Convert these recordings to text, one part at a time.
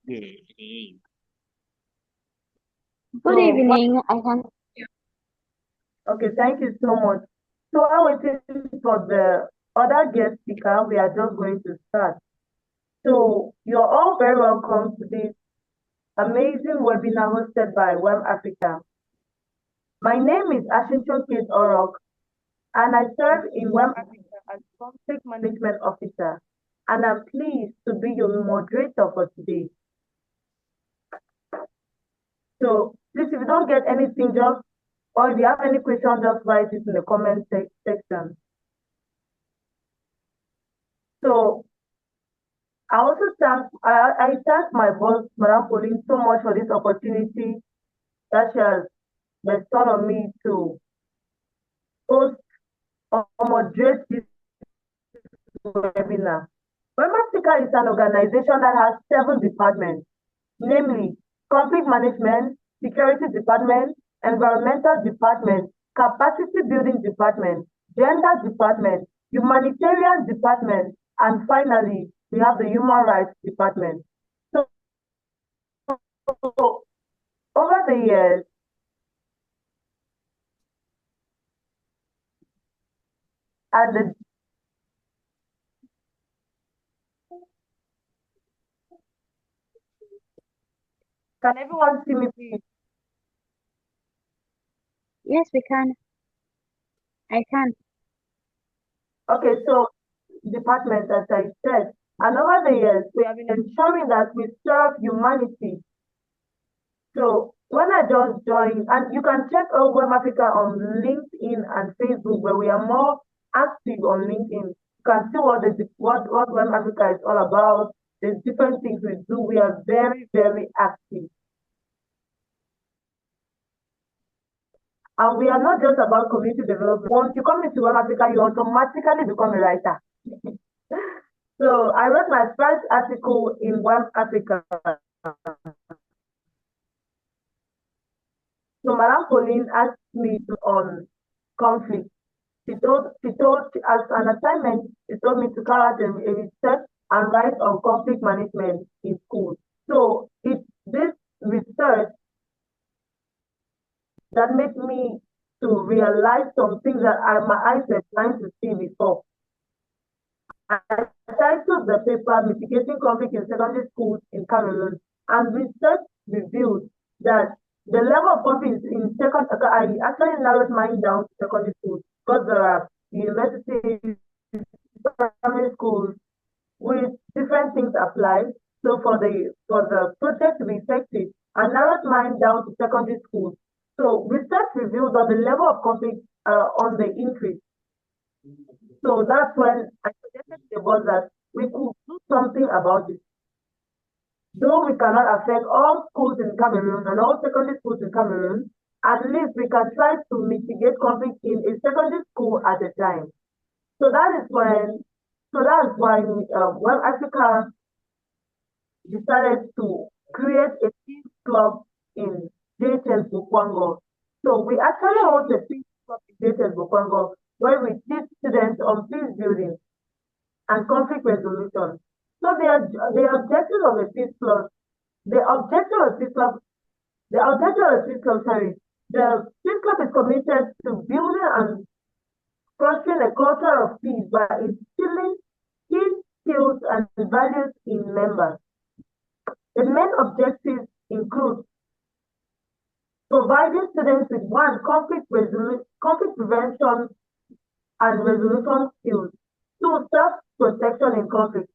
evening. Good evening. I can. Okay, thank you so much. So while waiting for the other guest speaker, we are just going to start. So you're all very welcome to this amazing webinar hosted by Wem'Afrika. My name is Ashincho Kate Orok, and I serve in Wem'Afrika as Conflict Management Officer, and I'm pleased to be your moderator for today. So please, if you don't get anything, or if you have any questions, just write it in the comment section. So I thank my boss, Madam Pauline, so much for this opportunity that she has bestowed on me to host or moderate this webinar. Wem'Afrika is an organization that has 7 departments, namely conflict management, security department, environmental department, capacity building department, gender department, humanitarian department, and finally, we have the human rights department. So over the years, and the can everyone see me, please? Yes, we can. I can. Okay, so department, as I said, and over the years, we have been ensuring that we serve humanity. So when I just joined, and you can check out Wem'Afrika on LinkedIn and Facebook, where we are more active on LinkedIn. You can see what Wem'Afrika is all about. There's different things we do. We are very, very active. And we are not just about community development. Once you come into Wem'Afrika, you automatically become a writer. So I wrote my first article in Wem'Afrika. So Madam Pauline asked me on conflict. She told as an assignment, she told me to carry out a research and write on conflict management in schools. So it's this research that made me to realize some things that my eyes were trying to see before. I titled the paper Mitigating Conflict in Secondary Schools in Cameroon, and research revealed that the level of conflict in I actually narrowed mine down to secondary schools because there are universities, primary schools with different things applied. So for the project to be effective, I narrowed mine down to secondary schools. So research revealed that the level of conflict on the increase. So that's when I suggested to the board that we could do something about it. Though we cannot affect all schools in Cameroon and all secondary schools in Cameroon, at least we can try to mitigate conflict in a secondary school at a time. So that's why Wem'Afrika decided to create a peace club in JTS Bukwango. So we actually hold a peace club in JTS Bukwango where we teach students on peace building and conflict resolution. So the objective of the peace club, the objective of the peace club, the peace club is committed to building and fostering a culture of peace by instilling key skills and values in members. The main objectives include providing students with conflict prevention and resolution skills, 2, self-protection in conflict.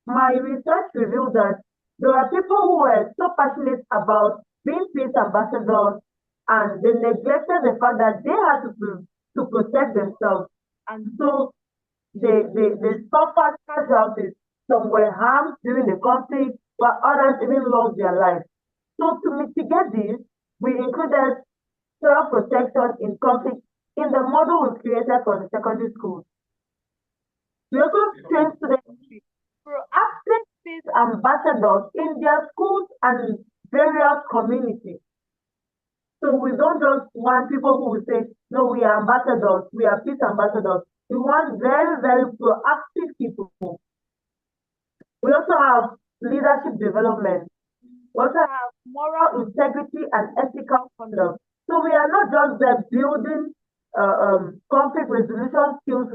My research revealed that there are people who were so passionate about being peace ambassadors and they neglected the fact that they had to protect themselves. And so they suffered casualties. Some were harmed during the conflict, while others even lost their lives. So to mitigate this, we included self-protection in conflict in the model we created for the secondary schools. We also trained students to be proactive peace ambassadors in their schools and various communities. So we don't just want people who will say, no, we are ambassadors, we are peace ambassadors. We want very, very proactive people. We also have leadership development. We also have moral integrity and ethical conduct. So we are not just there building conflict resolution skills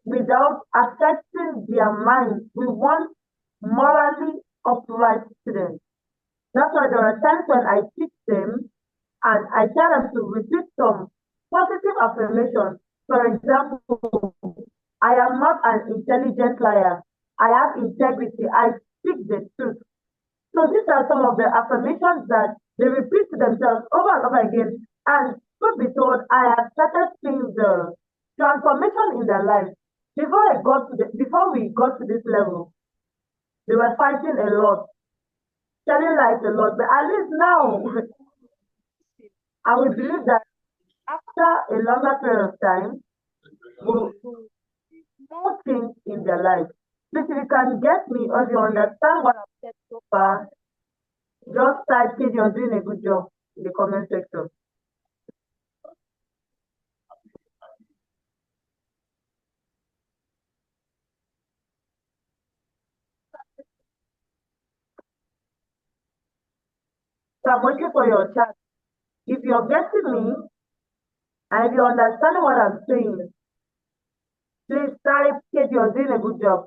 without affecting their minds. We want morally upright students. That's why there are times when I teach them and I tell them to repeat some positive affirmations. For example, I am not an intelligent liar. I have integrity. I speak the truth. So these are some of the affirmations that they repeat to themselves over and over again. And truth be told, I have started seeing the transformation in their life. Before we got to this level, they were fighting a lot, telling lies a lot. But at least now, I will believe that after a longer period of time, we'll see more things in their life. Please, if you can get me or you understand what I've said so far, just type if you're doing a good job in the comment section. So I'm waiting for your chat. If you're getting me and if you understand what I'm saying, please type if you're doing a good job.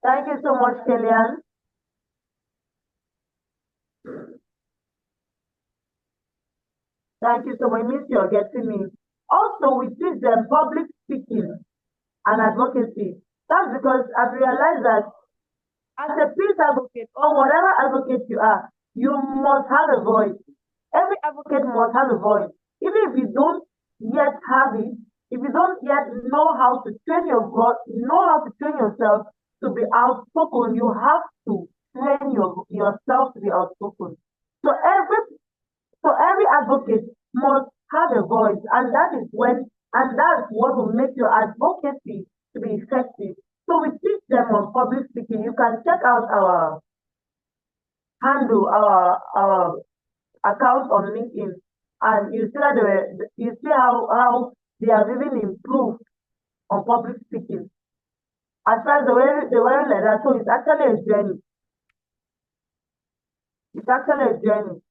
Thank you so much, Kellyanne. Thank you so much. It means you're getting me. Also, we teach them public speaking and advocacy. That's because I've realized that as a peace advocate or whatever advocate you must have a voice. Every advocate must have a voice. Even if you don't yet have it, if you don't yet know how to train your voice, know how to train yourself to be outspoken, you have to train yourself to be outspoken. So every advocate must have a voice, and that's what will make your advocacy to be effective. So we teach them on public speaking. You can check out our handle, our account on LinkedIn, and you see that you see how they have even improved on public speaking. As far as they were like that, so it's actually a journey. It's actually a journey.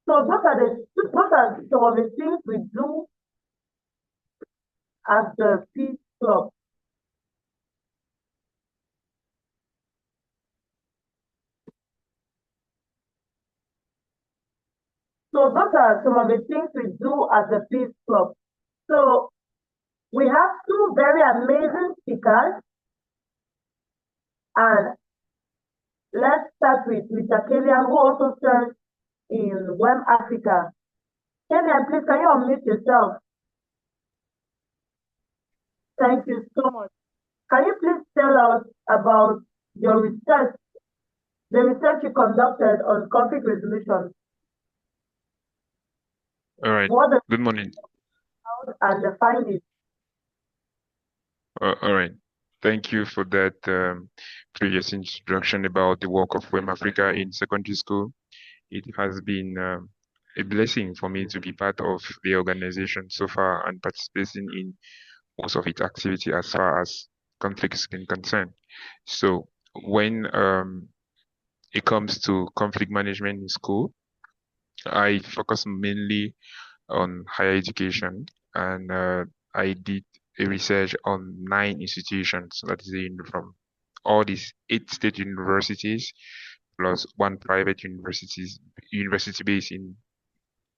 So those are some of the things we do at the Peace Club. So those are some of the things we do at the Peace Club. So we have two very amazing speakers, and let's start with Mr. Kellyanne, who also serves in Wem'Afrika. Kellyanne, please, can you unmute yourself? Thank you so much. Can you please tell us about your research, the research you conducted on conflict resolution? All right. Good morning. And the findings. All right. Thank you for that previous introduction about the work of Wem'Afrika in secondary school. It has been a blessing for me to be part of the organization so far and participating in most of its activity as far as conflict is concerned. So when it comes to conflict management in school, I focus mainly on higher education, and I did a research on 9 institutions, that is from all these 8 state universities plus 1 private university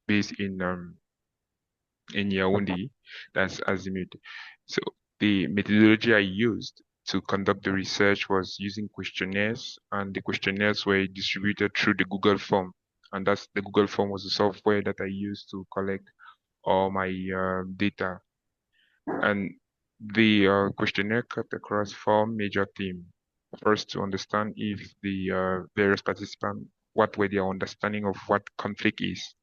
based in Yaoundé, that's Azimut. So the methodology I used to conduct the research was using questionnaires, and the questionnaires were distributed through the Google form, and the Google form was the software that I used to collect all my data. And the questionnaire cut across 4 major themes. First, to understand if the various participants, what were their understanding of what conflict is,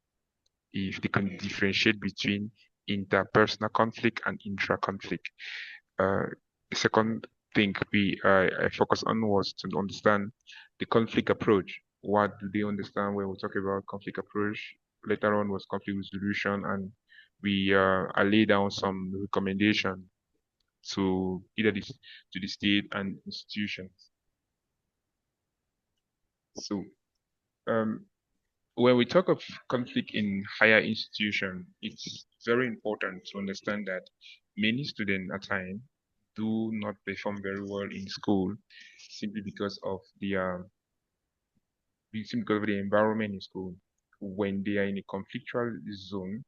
if they can differentiate between interpersonal conflict and intra-conflict. The second thing I focused on was to understand the conflict approach. what do they understand when we talk about conflict approach. Later on was conflict resolution, and I laid down some recommendation to either this to the state and institutions. So um, when we talk of conflict in higher institution, it's very important to understand that many students at times do not perform very well in school simply because of the environment in school. When they are in a conflictual zone,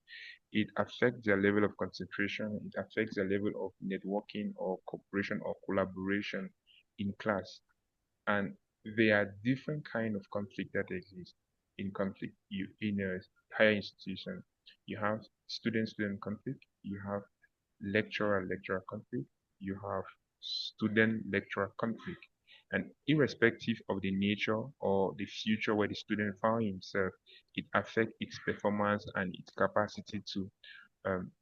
it affects their level of concentration, it affects their level of networking or cooperation or collaboration in class. And there are different kind of conflict that exist in conflict. You in a higher institution, you have student-student conflict, you have lecturer-lecturer conflict, you have student-lecturer conflict. And irrespective of the nature or the future where the student found himself, it affects its performance and its capacity to um,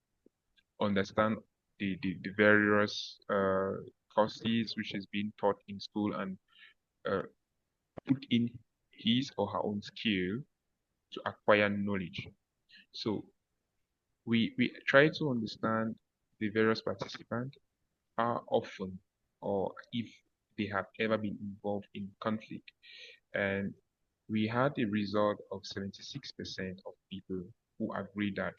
understand the various courses which is being taught in school and uh, put in his or her own skill to acquire knowledge. So we try to understand the various participants, how often or if they have ever been involved in conflict. And we had a result of 76% of people who agree that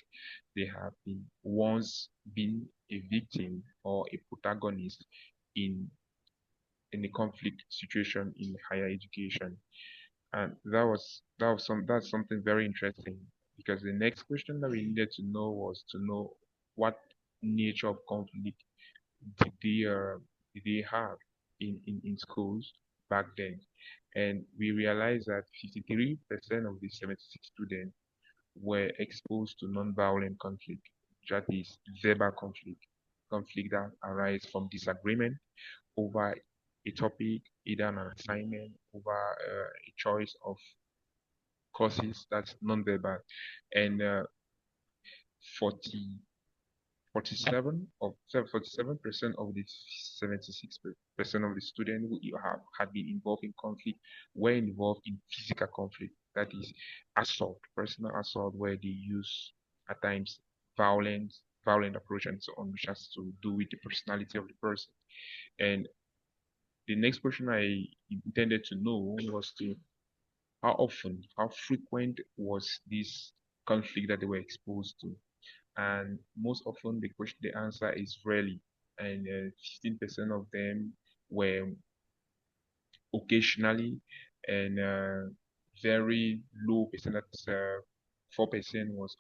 they have been once been a victim or a protagonist in in a conflict situation in higher education. And that's something very interesting because the next question that we needed to know was to know what nature of conflict did they have in schools back then. And we realized that 53% of the 76 students were exposed to non-violent conflict, that is verbal conflict, conflict that arise from disagreement over a topic, either an assignment, over a choice of courses that's non-verbal, and 40, 47% of the 76% of the students who have had been involved in conflict were involved in physical conflict, that is assault, personal assault, where they use at times violent approach and so on, which has to do with the personality of the person. And the next question I intended to know was to how often, how frequent was this conflict that they were exposed to? And most often the answer is rarely. And 15% of them were occasionally, and very low percent, that's 4% was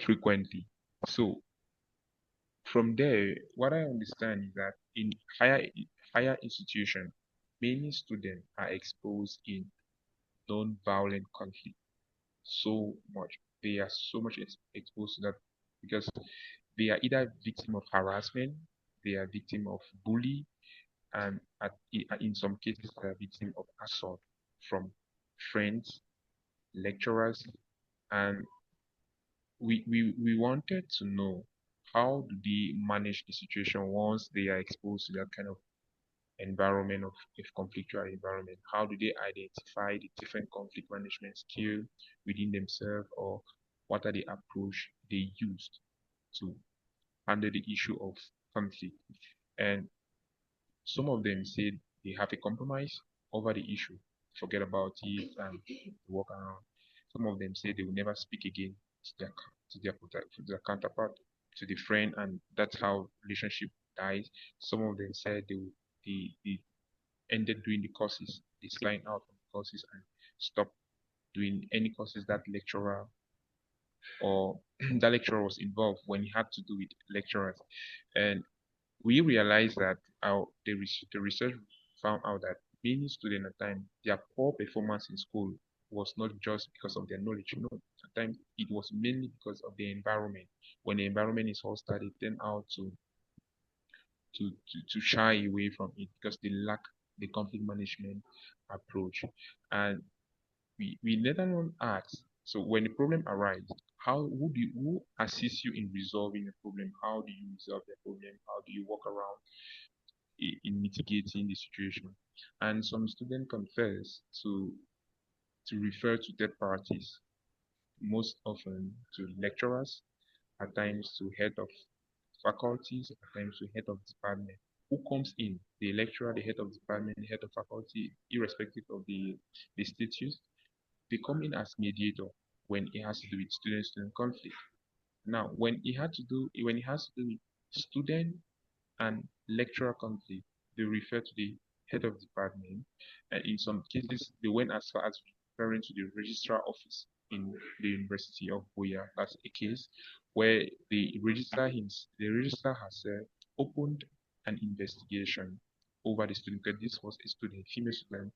frequently. So from there, what I understand is that in higher institution, many students are exposed in non-violent conflict so much. They are so much exposed to that because they are either victim of harassment, they are victim of bully, and in some cases they are victim of assault from friends, lecturers, and we wanted to know how do they manage the situation once they are exposed to that kind of environment of conflictual environment? How do they identify the different conflict management skills within themselves, or what are the approach they used to handle the issue of conflict? And some of them said they have a compromise over the issue, forget about it, and walk around. Some of them say they will never speak again to their counterpart, to the friend, and that's how relationship dies. Some of them said they ended doing the courses, they signed out of the courses and stopped doing any courses that lecturer or that lecturer was involved when he had to do with lecturers. And we realized that the research found out that many students at times their poor performance in school was not just because of their knowledge. No, at times it was mainly because of the environment. When the environment is hostile, they tend out to shy away from it because they lack the conflict management approach. And we later on ask, so when the problem arises, who assists you in resolving the problem? How do you resolve the problem? How do you work around in mitigating the situation? And some students confess to to refer to third parties, most often to lecturers, at times to head of faculties, at times to head of department. Who comes in? The lecturer, the head of department, the head of faculty, irrespective of the status, they come in as mediator when it has to do with student-student conflict. Now, when it has to do with student and lecturer conflict, they refer to the head of department. And in some cases, they went as far as referring to the registrar office in the University of Boya. That's a case where the registrar has opened an investigation over the student. Because this was a student, female student,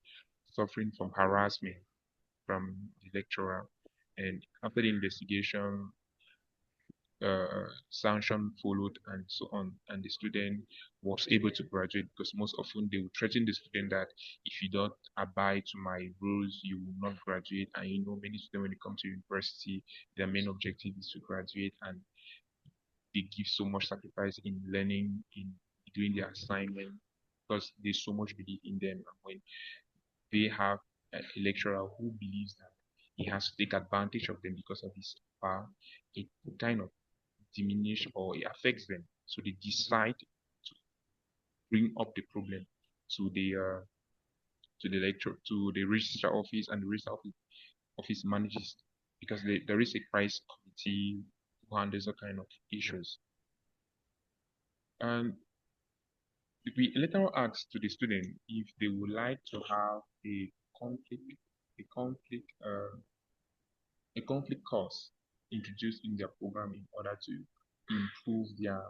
suffering from harassment from the lecturer. And after the investigation, sanction followed and so on, and the student was able to graduate, because most often they would threaten the student that if you don't abide to my rules, you will not graduate. And many students, when they come to university, their main objective is to graduate, and they give so much sacrifice in learning, in doing their assignment, because they so much believe in them. And when they have a lecturer who believes that he has to take advantage of them because of his power, it kind of diminish or it affects them. So they decide to bring up the problem to the lecture to the registrar office, and the registrar office manages, because there is a crisis committee who handles all kind of issues. And we later asked to the student if they would like to have conflict a conflict uh, a conflict course introduced in their program in order to improve their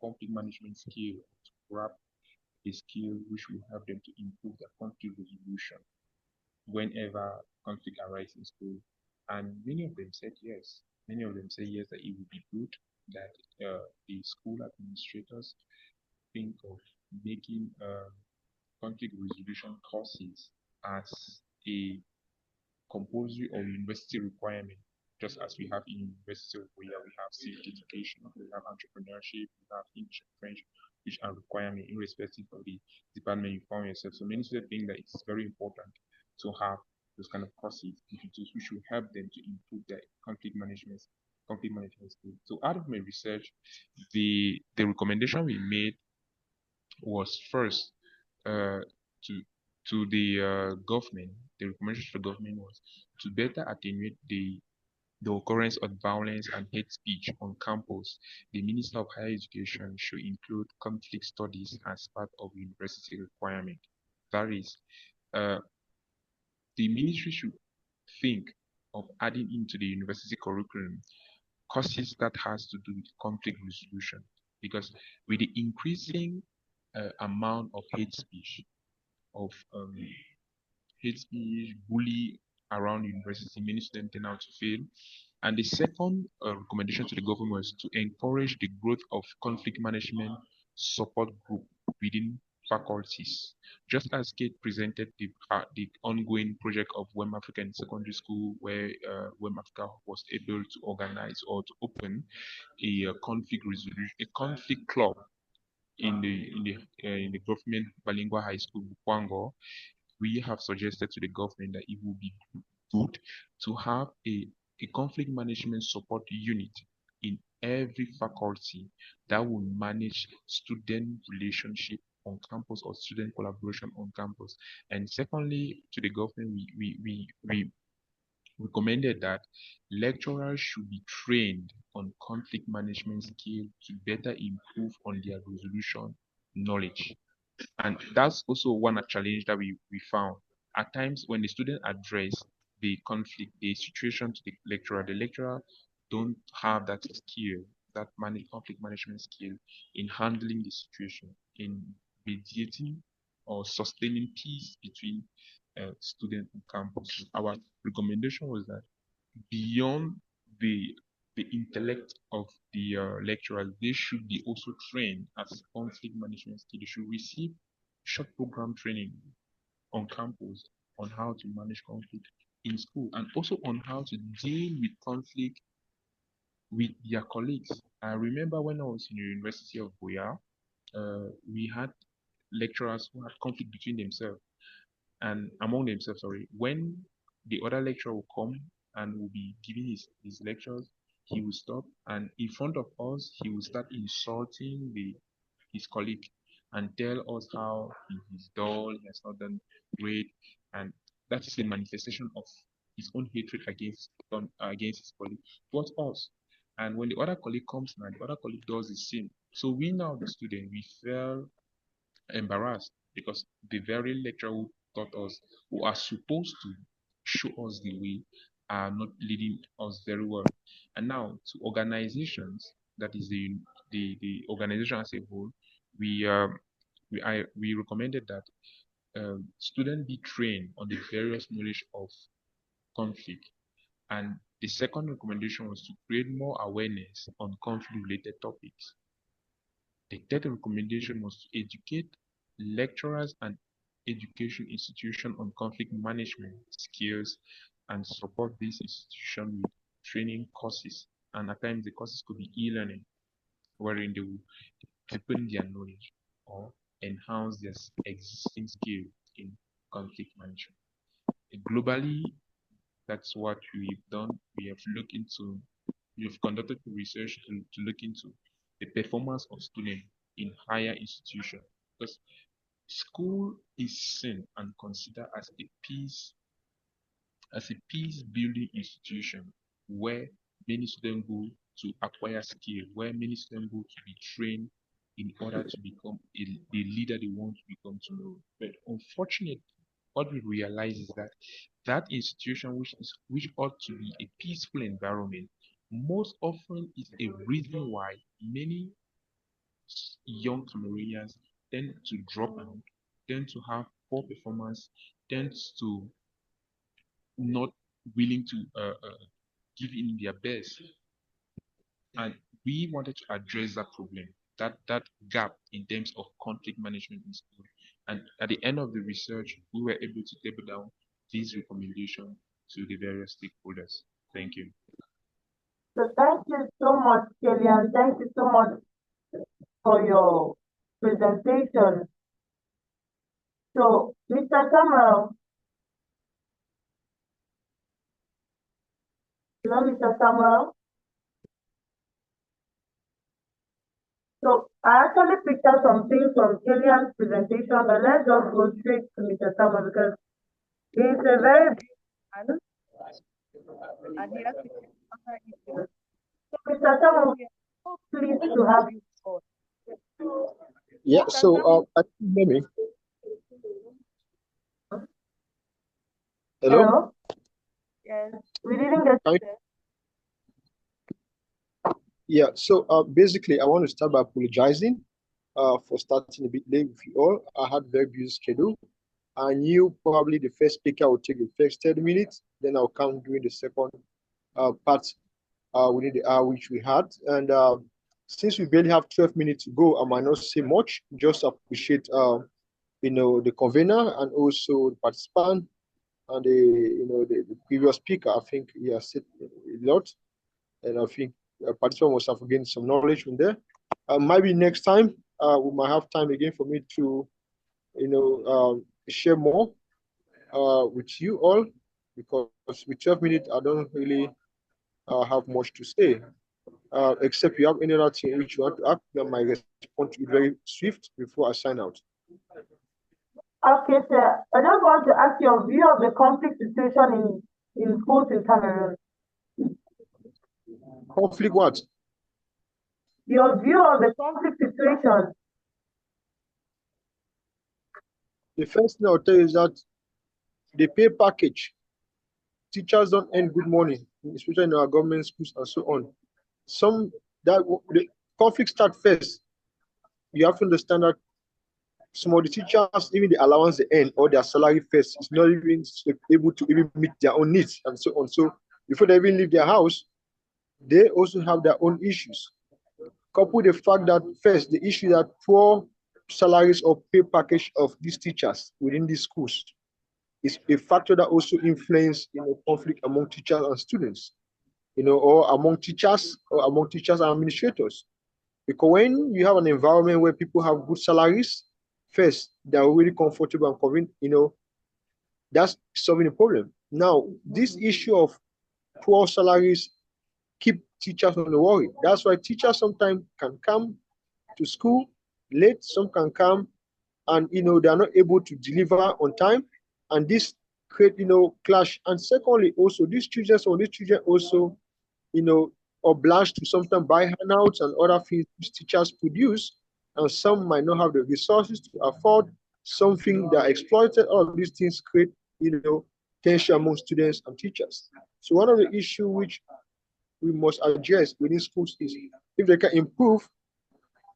conflict management skill, to grab a skill which will help them to improve their conflict resolution whenever conflict arises in school. And many of them said yes. Many of them say yes, that it would be good that the school administrators think of making conflict resolution courses as a compulsory or university requirement, just as we have in University of where we have civic education, we have entrepreneurship, we have English and French, which are requirements irrespective of the department you find yourself. So many students think that it's very important to have those kind of courses introduced, which will help them to improve their conflict management skills. So out of my research, the recommendation we made was first uh, to the government. The recommendation to the government was to better attenuate the occurrence of violence and hate speech on campus. The Minister of Higher Education should include conflict studies as part of university requirement. That is, uh, the ministry should think of adding into the university curriculum courses that has to do with conflict resolution, because with the increasing amount of of um, hate speech, bully around university, many students turn out to fail. And the second recommendation to the government was to encourage the growth of conflict management support group within faculties. Just as Kate presented the ongoing project of Wem'Afrika in secondary school, where Wem'Afrika was able to organize or to open a conflict resolution, a conflict club in the government bilingual high school, Bukwango. We have suggested to the government that it would be good to have a conflict management support unit in every faculty that will manage student relationship on campus or student collaboration on campus. And secondly, to the government, we recommended that lecturers should be trained on conflict management skill to better improve on their resolution knowledge. And that's also one challenge that we found. At times when the student address the situation to the lecturer don't have that skill, that conflict management skill in handling the situation, in mediating or sustaining peace between student and campus. Our recommendation was that beyond the the intellect of the lecturers, they should be also trained as conflict management skills. They should receive short program training on campus on how to manage conflict in school, and also on how to deal with conflict with their colleagues. I remember when I was in the University of Boya, we had lecturers who had conflict between themselves and among themselves, sorry, when the other lecturer will come and will be giving his lectures. He will stop, and in front of us, he will start insulting his colleague and tell us how he is dull, he has not done great, and that is a manifestation of his own hatred against his colleague towards us. And when the other colleague comes now, the other colleague does the same. So we now, the student, we felt embarrassed because the very lecturer who taught us, who are supposed to show us the way, are not leading us very well. And now to organizations, that is the organization as a whole, we we recommended that students be trained on the various knowledge of conflict. And the second recommendation was to create more awareness on conflict-related topics. The third recommendation was to educate lecturers and education institutions on conflict management skills and support this institution with training courses. And at times the courses could be e-learning, wherein they will deepen their knowledge or enhance their existing skill in conflict management. Globally, that's what we've done. We have conducted research to look into the performance of students in higher institutions. Because school is seen and considered as a peace building institution where many students go to acquire skill, where many students go to be trained in order to become the leader they want to become tomorrow. But unfortunately, what we realize is that that institution which ought to be a peaceful environment most often is a reason why many young Cameroonians tend to drop out, tend to have poor performance, tends to not willing to give in their best. And we wanted to address that problem, that gap in terms of conflict management in school. And at the end of the research, we were able to table down these recommendations to the various stakeholders. Thank you. So thank you so much, Kelly, and thank you so much for your presentation. So, Mr. Samuel, hello, Mr. Samuel. So, I actually picked up some things from Kelly's presentation, but let's just go straight to Mr. Samuel because he's a very big man and he has to take other issues. So, Mr. Samuel, we are so pleased to have you on. Yeah, Mr. so Samuel, can you hear me? Hello? hello? Yes, we didn't get Can you you- there. Yeah, so basically, I want to start by apologizing for starting a bit late with you all. I had a very busy schedule. I knew probably the first speaker would take the first 30 minutes, then I'll come during the second part within the hour which we had. And since we barely have 12 minutes to go, I might not say much, just appreciate the convener and also the participant and the previous speaker. I think he has said a lot, and I think participant must have gained some knowledge from there. Maybe next time we might have time again for me to share more with you all, because with 12 minutes I don't really have much to say. Except you have any other thing which you want to ask, then my response will be very swift before I sign out. Okay, sir. I just want to ask your view of the conflict situation in schools in Cameroon. Conflict what? Your view of the conflict situation. The first thing I'll tell you is that the pay package, teachers don't earn good money, especially in our government schools and so on. The conflict start first. You have to understand that some of the teachers, even the allowance they earn or their salary first, is not even able to even meet their own needs and so on. So before they even leave their house, they also have their own issues. Couple the fact that first, the issue that poor salaries or pay package of these teachers within these schools is a factor that also influences conflict among teachers and students, or among teachers and administrators. Because when you have an environment where people have good salaries, first, they're really comfortable and convenient, that's solving the problem. Now, this issue of poor salaries keep teachers on the worry. That's why teachers sometimes can come to school late, some can come and they are not able to deliver on time, and this create clash. And secondly, also some of these children also obliged to sometimes buy handouts and other things which teachers produce, and some might not have the resources to afford something that are exploited. All of these things create tension among students and teachers. So one of the issues which we must address within schools is if they can improve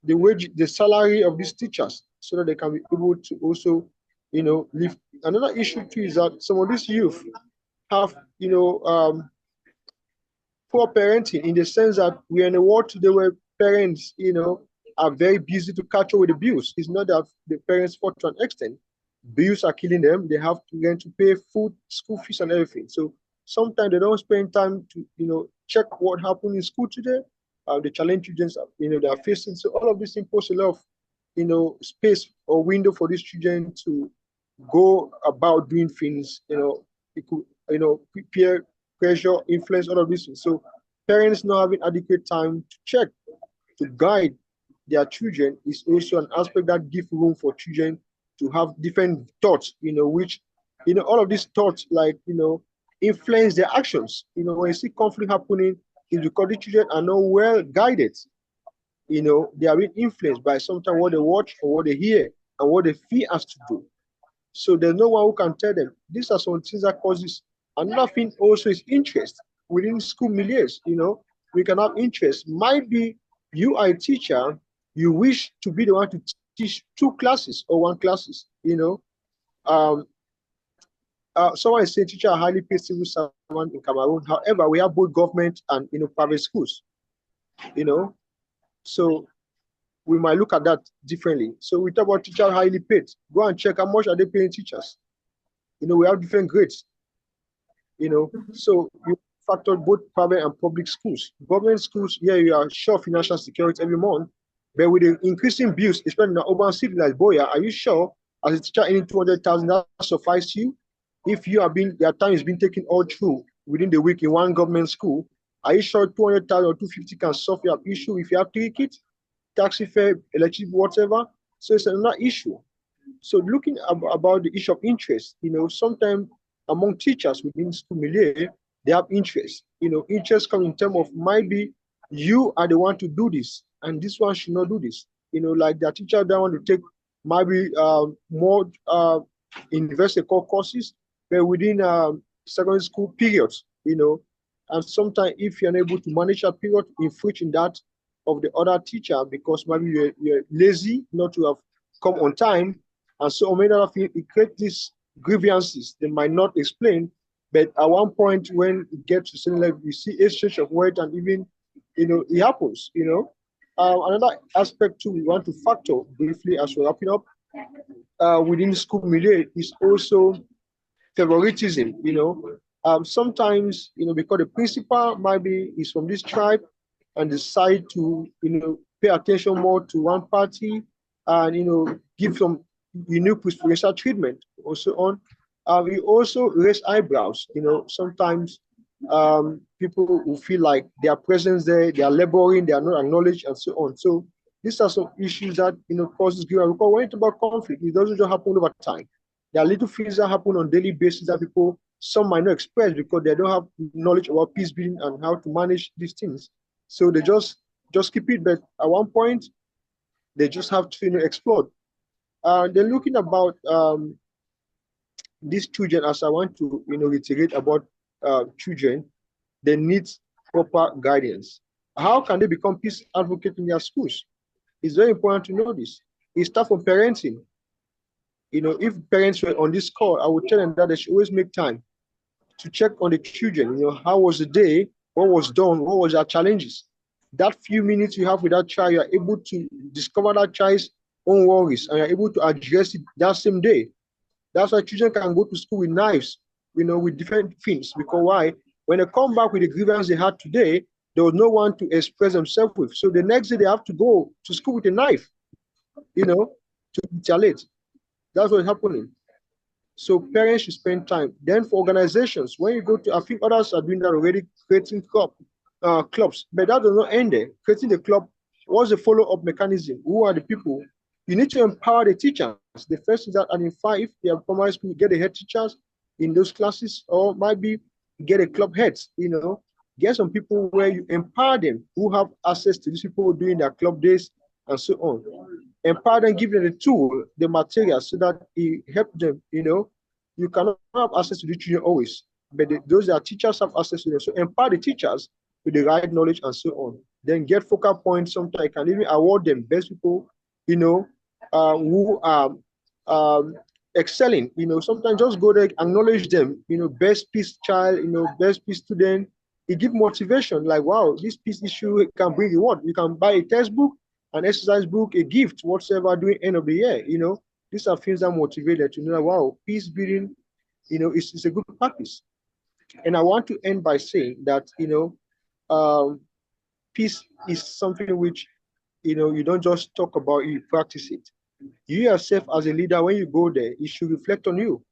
the salary of these teachers so that they can be able to also live. Another issue too is that some of these youth have poor parenting, in the sense that we are in a world today where parents are very busy to catch up with the bills. It's not that the parents fault to an extent. Bills are killing them. They have to learn to pay food, school fees, and everything. So sometimes they don't spend time to check what happened in school today, the challenge students they are facing. So all of this impose a lot of space or window for these children to go about doing things. It could peer pressure, influence, all of this. So parents not having adequate time to check, to guide their children is also an aspect that gives room for children to have different thoughts, which all of these thoughts influence their actions. When you see conflict happening, it's because the children are not well guided. They are being influenced by sometimes what they watch or what they hear and what they feel us to do. So there's no one who can tell them. These are some things that causes. Another thing also is interest within school milieus. We can have interest. Might be you are a teacher, you wish to be the one to teach 2 classes or 1 classes. Someone is saying teacher are highly paid civil servant in Cameroon. However, we have both government and private schools. So we might look at that differently. So we talk about teachers highly paid. Go and check how much are they paying teachers. We have different grades. So you factor both private and public schools. Government schools, yeah, you are sure financial security every month, but with the increasing bills, especially in the urban city like Boya, are you sure as a teacher earning 200,000 that suffice you? If your time is being taken all through within the week in one government school, are you sure 200,000 or 250 can solve your issue if you have 3 kids, taxi fare, electricity, whatever? So it's another issue. So looking about the issue of interest, sometimes among teachers within school milieu, they have interest. Interest come in terms of maybe you are the one to do this, and this one should not do this. Like the teacher don't want to take maybe more university core courses, but within secondary school periods, and sometimes if you're unable to manage that period, infringe in that of the other teacher because maybe you're lazy not to have come on time, and so many other things, it creates these grievances they might not explain, but at one point when it gets to certain level, you see exchange of word, and even it happens. Another aspect too we want to factor briefly as we're wrapping up within school milieu is also favoritism. Sometimes because the principal maybe is from this tribe and decide to pay attention more to one party and give some unique preferential treatment also on. We also raise eyebrows. Sometimes people who feel like their presence there, they are laboring, they are not acknowledged, and so on. So these are some issues that causes grievance. Because when it's about conflict, it doesn't just happen over time. There are little things that happen on a daily basis that people some might not express because they don't have knowledge about peace building and how to manage these things. So they just keep it, but at one point they just have to explode. They're looking about these children, as I want to reiterate about children, they need proper guidance. How can they become peace advocates in their schools? It's very important to know this. It starts from parenting. If parents were on this call, I would tell them that they should always make time to check on the children. How was the day? What was done? What was their challenges? That few minutes you have with that child, you are able to discover that child's own worries and you're able to address it that same day. That's why children can go to school with knives, with different things. Because why? When they come back with the grievance they had today, there was no one to express themselves with. So the next day they have to go to school with a knife, to retaliate. That's what's happening. So parents should spend time. Then for organizations, when you go to, I think others are doing that already, creating clubs, but that does not end there. Creating the club, what's the follow-up mechanism? Who are the people? You need to empower the teachers. The first is that identify if they are primary school, get the head teachers in those classes, or might be get a club heads, get some people where you empower them who have access to these people doing their club days and so on. Empower them, give them the tool, the material, so that it help them. You cannot have access to the children always, but those that teachers have access to them. So empower the teachers with the right knowledge and so on. Then get focal points. Sometimes you can even award them best people, who are excelling. Sometimes just go there, acknowledge them. Best peace child. Best peace student. It gives motivation. Like, wow, this peace issue can bring you what? You can buy a textbook, an exercise book, a gift, whatsoever, during end of the year. These are things that motivate that, wow, peace building, is a good practice. And I want to end by saying that, um, peace is something which, you don't just talk about, you practice it. You yourself as a leader, when you go there, it should reflect on you.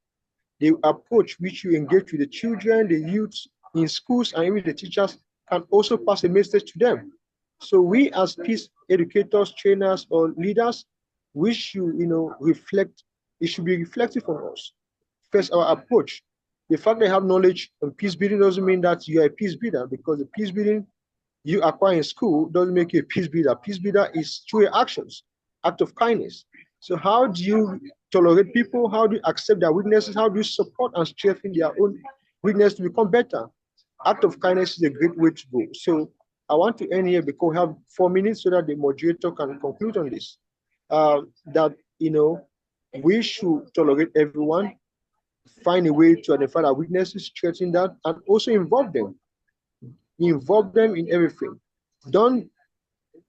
The approach which you engage with the children, the youth in schools, and even the teachers can also pass a message to them. So we as peace educators, trainers, or leaders, we should, reflect, it should be reflective on us. First, our approach. The fact that you have knowledge on peace building doesn't mean that you are a peace builder, because the peace building you acquire in school doesn't make you a peace builder. Peace builder is through your actions, act of kindness. So how do you tolerate people? How do you accept their weaknesses? How do you support and strengthen their own weakness to become better? Act of kindness is a great way to go. So I want to end here because we have 4 minutes so that the moderator can conclude on this. That, we should tolerate everyone, find a way to identify their weaknesses, strengthen that, and also involve them. Involve them in everything. Don't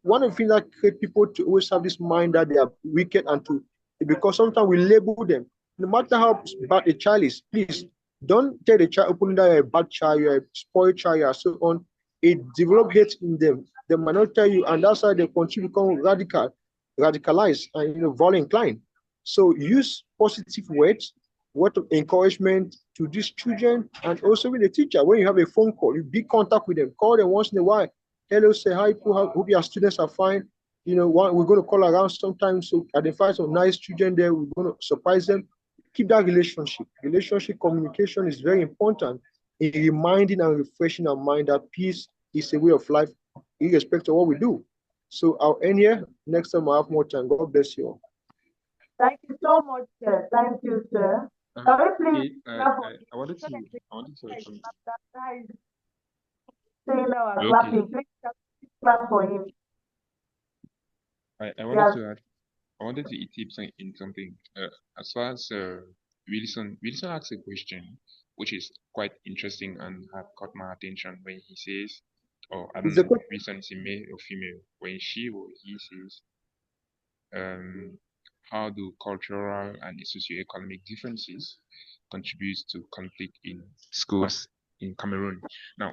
One of the things that create people to always have this mind that they are wicked and to, because sometimes we label them. No matter how bad a child is, please don't tell the child openly that you're a bad child, you're a spoiled child, you're so on. It develop hate in them. They might not tell you, and that's why they continue to become radicalized, and violent inclined. So use positive words, word of encouragement to these children, and also with the teacher. When you have a phone call, you be contact with them, call them once in a while. Hello, say hi, hope your students are fine. We're going to call around sometimes to identify some nice children there. We're going to surprise them. Keep that relationship. Relationship communication is very important in reminding and refreshing our mind that peace is a way of life, irrespective of what we do. So I'll end here. Next time I have more time. God bless you all. Thank you so much, sir. Thank you, sir. Can we please I wanted to saying our okay. clapping? Please clap for him. I wanted to add, I wanted to tip in something. As far as Wilson asked a question, which is quite interesting and have caught my attention when he says, or I don't know if Wilson is a male or female, when she or he says, how do cultural and socioeconomic differences contribute to conflict in schools in Cameroon? Now,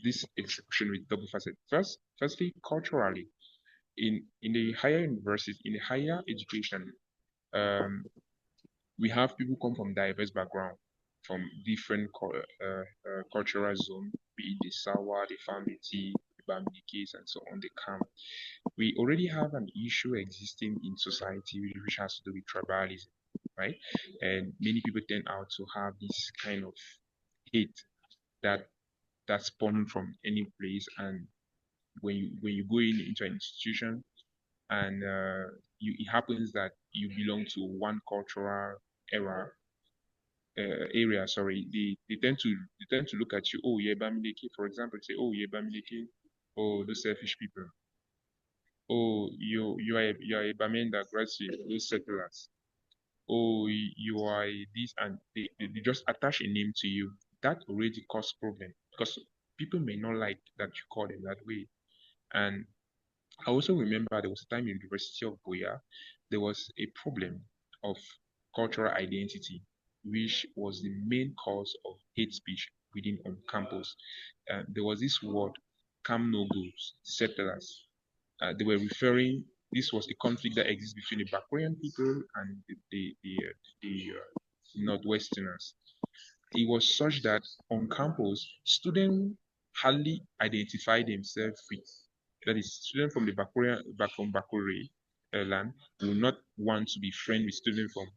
this expression with double facet. Firstly, culturally, in the higher universities, in the higher education, we have people come from diverse background, from different cultural zones, be it the Sawa, the Famiti, the Bamilekis, and so on. They come. We already have an issue existing in society which has to do with tribalism, right? And many people tend out to have this kind of hate that that's spawned from any place. And when you go into an institution and it happens that you belong to one cultural era area, sorry, they tend to look at you. Oh, yeah, Bamileke, for example, say, oh, yeah, Bamileke, oh, those selfish people. Oh, you are a Bamenda graduate, those settlers. Oh, you are this, and they just attach a name to you. That already causes problem because people may not like that you call them that way. And I also remember there was a time in the University of Boya, there was a problem of cultural identity, which was the main cause of hate speech within on campus. There was this word, Kamnogos, settlers. They were referring, this was a conflict that exists between the Bakurian people and the Northwesterners. It was such that on campus, students hardly identify themselves with, that is, students from the Bakure land will not want to be friends with students from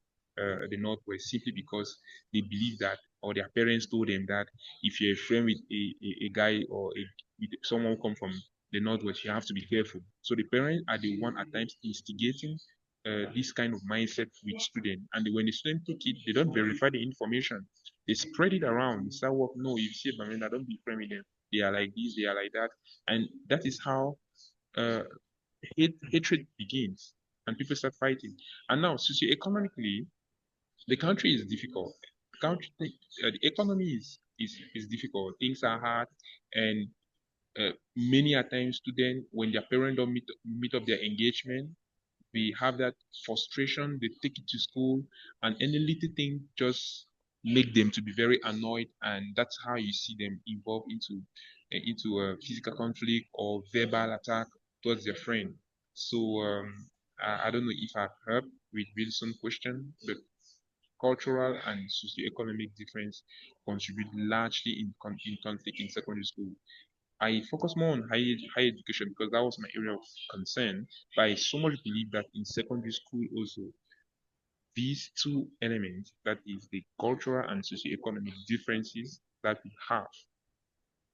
the Northwest simply because they believe that, or their parents told them that if you're a friend with a guy or with someone who come from the Northwest, you have to be careful. So the parents are the one at times instigating this kind of mindset with students. And when the student take it, they don't verify the information. They spread it around. They start work. No, you see, I don't be friend with them. They are like this, they are like that. And that is how uh, hatred begins. And people start fighting. And now, socioeconomically, the country is difficult. The economy is difficult. Things are hard. And many a times students, when their parents don't meet up their engagement, we have that frustration. They take it to school, and any little thing just make them to be very annoyed, and that's how you see them involved into a physical conflict or verbal attack towards their friend. So I don't know if I've heard with Wilson's question, but cultural and socioeconomic difference contribute largely in conflict in secondary school. I focus more on higher education because that was my area of concern. But I so much believe that in secondary school also, these two elements, that is the cultural and socioeconomic differences that we have,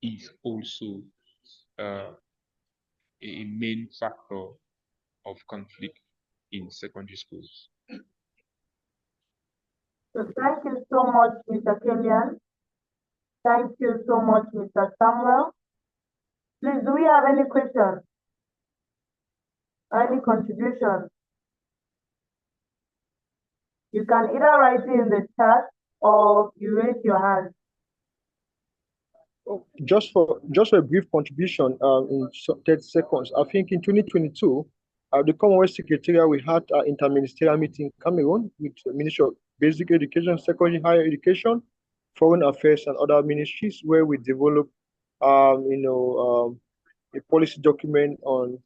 is also uh, a main factor of conflict in secondary schools. So thank you so much, Mr. Kenyan. Thank you so much, Mr. Samuel. Please, do we have any questions? Any contributions? You can either write it in the chat or you raise your hand. Just for a brief contribution in 30 seconds, I think in 2022, the Commonwealth Secretariat, we had an interministerial meeting in Cameroon with the Ministry of Basic Education, Secondary Higher Education, Foreign Affairs, and other ministries, where we developed, a policy document on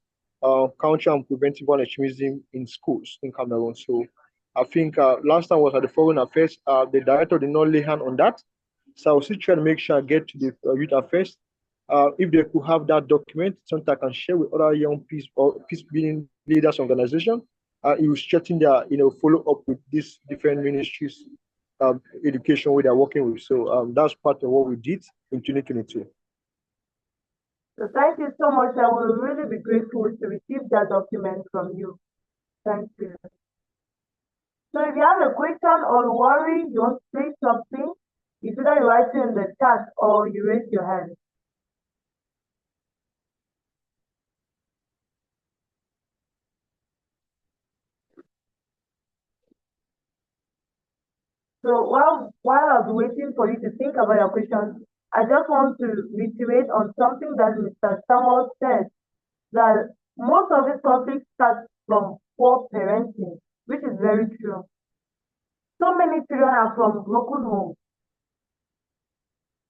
counter and preventive extremism in schools in Cameroon. So I think last time was at the Foreign Affairs, the director did not lay hand on that. So I was still trying to make sure I get to the youth affairs. If they could have that document, something I can share with other young peace or peace building leaders organization, illustrating their follow up with these different ministries, education where they're working with. So that's part of what we did in 2022. So thank you so much. I will really be grateful to receive that document from you. Thank you. So if you have a question or worry, you want to say something, it's either you write it in the chat or you raise your hand. So while I'll be waiting for you to think about your questions, I just want to reiterate on something that Mr. Samuel said, that most of these conflicts start from poor parenting, which is very true. So many children are from broken homes.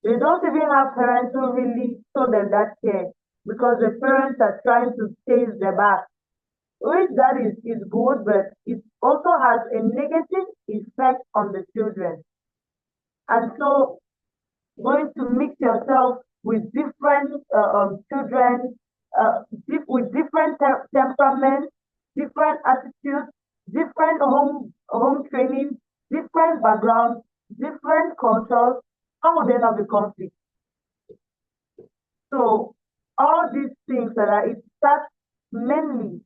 They don't even have parents who really show them that care because the parents are trying to chase their back. Which that is good, but it also has a negative effect on the children. And so going to mix yourself with different children, with different temperaments, different attitudes, different home training, different backgrounds, different cultures, how would there not be conflict? So all these things it starts mainly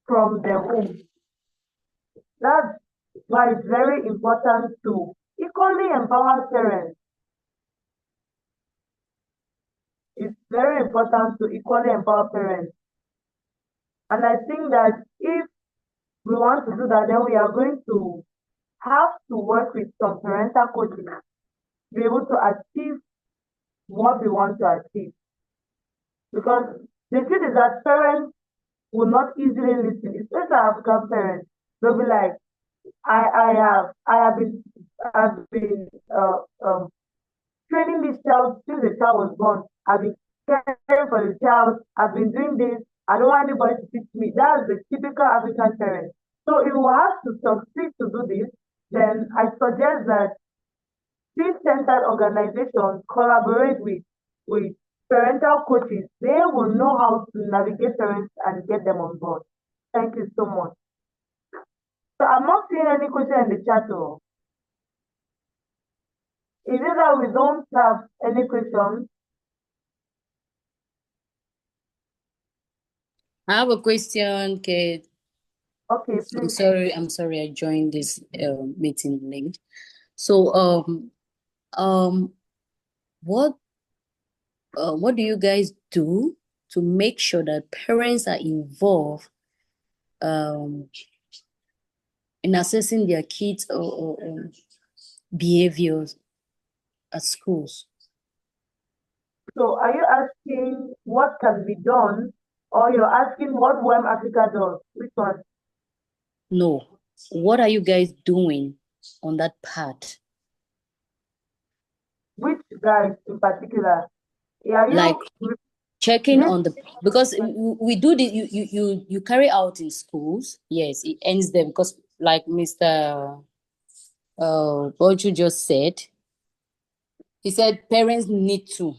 from the home. That's why it's very important to equally empower parents. It's very important to equally empower parents. And I think that if we want to do that, then we are going to have to work with some parental coaching to be able to achieve what we want to achieve. Because the truth is that parents will not easily listen, especially African parents. They'll be like, I have been training this child since the child was born. I've been caring for the child. I've been doing this. I don't want anybody to teach me. That's the typical African parent. So if we have to succeed to do this, then I suggest that peace-centered organizations collaborate with parental coaches. They will know how to navigate parents and get them on board. Thank you so much. So I'm not seeing any question in the chat. Is it that we don't have any questions? I have a question, Kate. Okay, please. I'm sorry, I joined this meeting late. So, what do you guys do to make sure that parents are involved in assessing their kids' behaviors at schools? So are you asking what can be done, or you're asking what Wem'Afrika does? Which one? No. What are you guys doing on that part? Which guys in particular? Yeah, Like checking on the, because we do the you carry out in schools. Yes, it ends there because like Mr. Boju just said, he said parents need to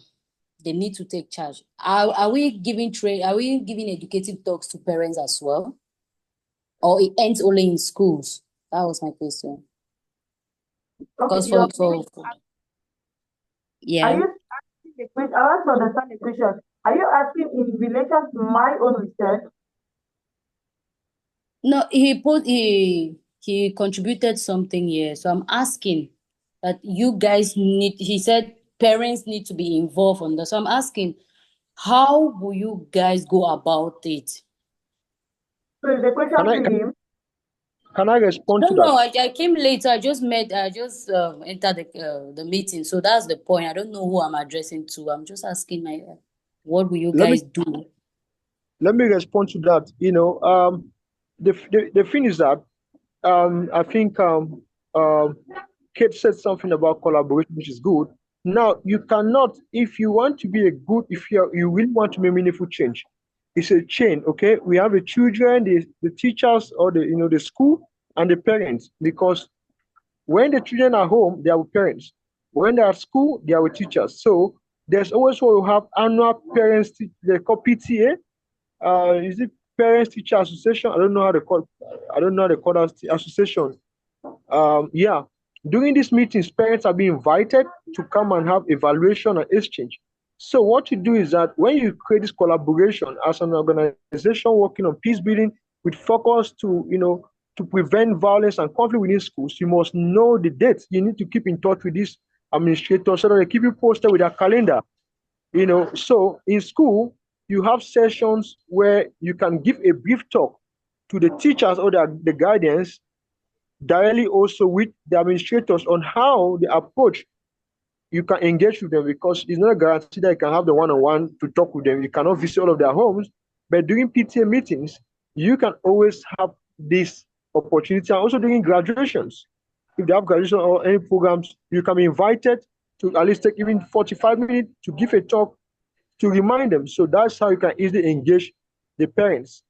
take charge. Are we giving educative talks to parents as well? Or it ends only in schools? That was my question. Because yeah. Are you asking the question? I want to understand the question. Are you asking in relation to my own research? No, he contributed something here. So I'm asking that you guys he said parents need to be involved on that. So I'm asking, how will you guys go about it? So is the question to him? Can I respond to that? No, I came later. I just entered the meeting. So that's the point. I don't know who I'm addressing to. I'm just asking what will you guys do? Let me respond to that. The thing is that I think Kate said something about collaboration, which is good. Now, you cannot, if you want to be if you really want to make meaningful change, it's a chain, okay? We have the children, the teachers, or the school, and the parents. Because when the children are home, they are with parents. When they are at school, they are with teachers. So there's always what we have annual parents, they call PTA. Is it Parents Teacher Association? I don't know how they call that association. Yeah. During these meetings, parents are being invited to come and have evaluation and exchange. So what you do is that when you create this collaboration as an organization working on peace building with focus to prevent violence and conflict within schools, you must know the dates. You need to keep in touch with this administrator so that they keep you posted with their calendar. So in school, you have sessions where you can give a brief talk to the teachers or the guardians directly also with the administrators on how the approach you can engage with them, because it's not a guarantee that you can have the one-on-one to talk with them. You cannot visit all of their homes, but during PTA meetings, you can always have this opportunity. And also during graduations, if they have graduation or any programs, you can be invited to at least take even 45 minutes to give a talk to remind them. So that's how you can easily engage the parents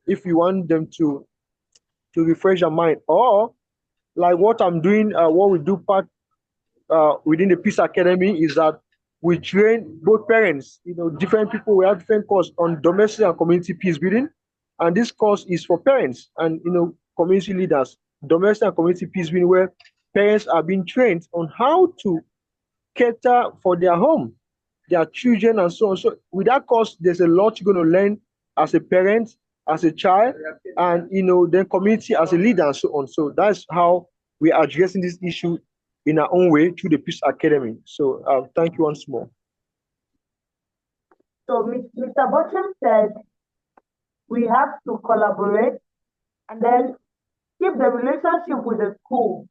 if you want them to refresh their mind. Or like what I'm doing, what we do part within the Peace Academy is that we train both parents, different people. We have different courses on domestic and community peace building. And this course is for parents and, community leaders, domestic and community peace building, where parents are being trained on how to cater for their home, their children, and so on. So with that course, there's a lot you're going to learn as a parent, as a child, and then community as a leader and so on. So that's how we are addressing this issue in our own way through the Peace Academy. So thank you once more. So Mr. Botchem said we have to collaborate and then keep the relationship with the school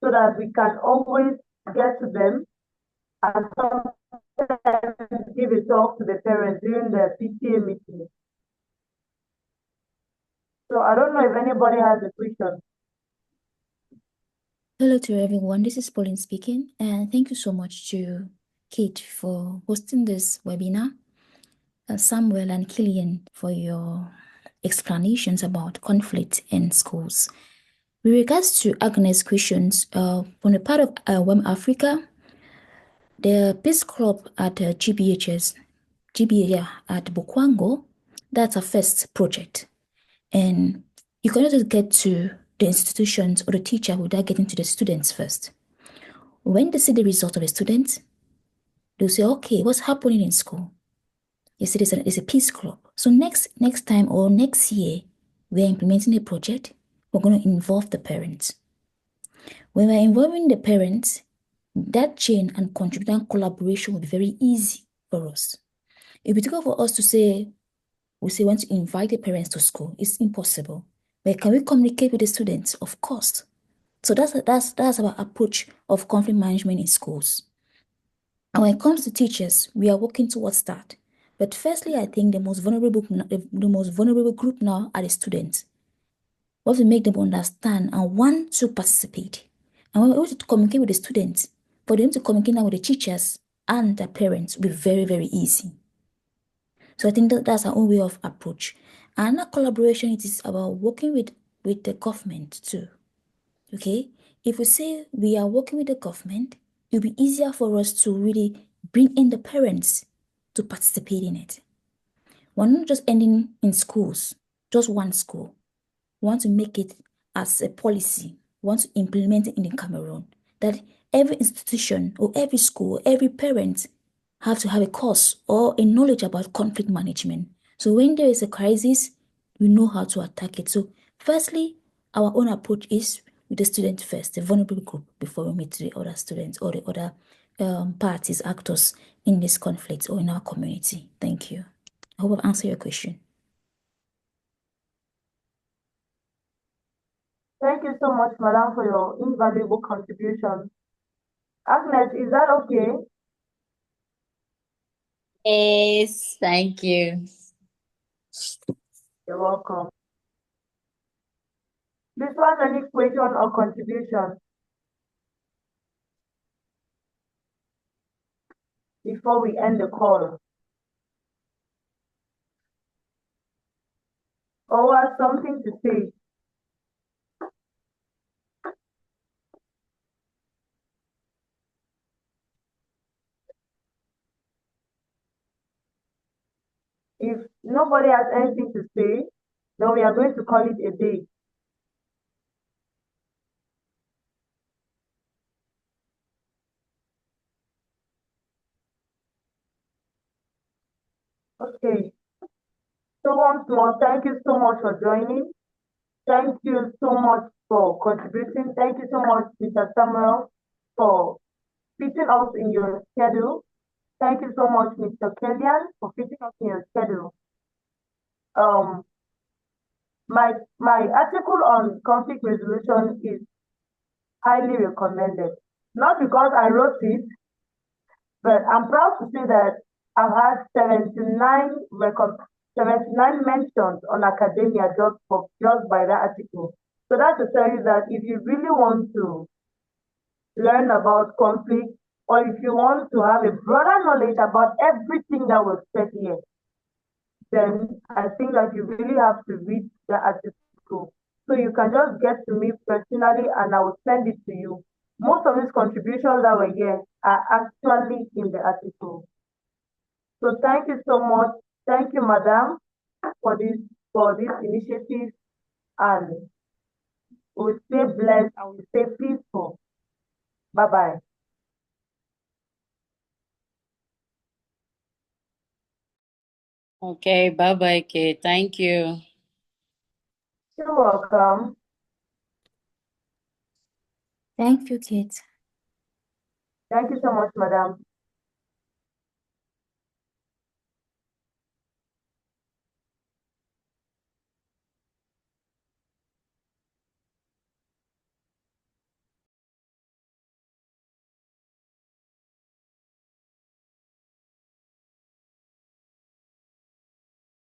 so that we can always get to them and sometimes give a talk to the parents during the PTA meeting. So I don't know if anybody has a question. Hello to everyone, this is Pauline speaking, and thank you so much to Kate for hosting this webinar, Samuel and Killian for your explanations about conflict in schools. With regards to Agnes' questions, from the part of Wem'Afrika, the Peace Club at GBA at Bukwango, that's a first project. And you cannot just get to the institutions or the teacher without getting to the students first. When they see the result of the students, they'll say, okay, what's happening in school? You see, there's a Peace Club. So next time or next year, we're implementing a project. We're going to involve the parents. When we're involving the parents, that chain and contribution collaboration will be very easy for us. It would be difficult for us to say, we want to invite the parents to school. It's impossible. But can we communicate with the students? Of course. So that's our approach of conflict management in schools. And when it comes to teachers, we are working towards that. But firstly, I think the most vulnerable group now are the students. We have to make them understand and want to participate. And when we're able to communicate with the students, for them to communicate now with the teachers and the parents will be very, very easy. So I think that's our own way of approach. And that collaboration, it is about working with the government too. Okay? If we say we are working with the government, it'll be easier for us to really bring in the parents to participate in it. We're not just ending in schools, just one school. We want to make it as a policy. We want to implement it in Cameroon, that every institution or every school, every parent have to have a course or a knowledge about conflict management. So when there is a crisis, we know how to attack it. So firstly, our own approach is with the student first, the vulnerable group, before we meet the other students or the other parties, actors in this conflict or in our community. Thank you. I hope I've answered your question. Thank you so much, Madam, for your invaluable contribution. Agnes, is that okay? Yes, thank you. You're welcome. This was any question or contribution before we end the call? Or has something to say? If nobody has anything to say, then we are going to call it a day. Okay. So once more, thank you so much for joining. Thank you so much for contributing. Thank you so much, Mr. Samuel, for fitting us in your schedule. Thank you so much, Mr. Kellyan, for fitting us in your schedule. My article on conflict resolution is highly recommended. Not because I wrote it, but I'm proud to say that I've had 79 mentions on academia just by that article. So that's to tell you that if you really want to learn about conflict, or if you want to have a broader knowledge about everything that was said here, then I think that you really have to read the article. So you can just get to me personally and I will send it to you. Most of these contributions that were here are actually in the article. So thank you so much. Thank you, Madam, for this initiative, and we'll stay blessed and we'll stay peaceful. Bye-bye. Okay, bye-bye, Kate. Thank you. You're welcome. Thank you, Kate. Thank you so much, Madam.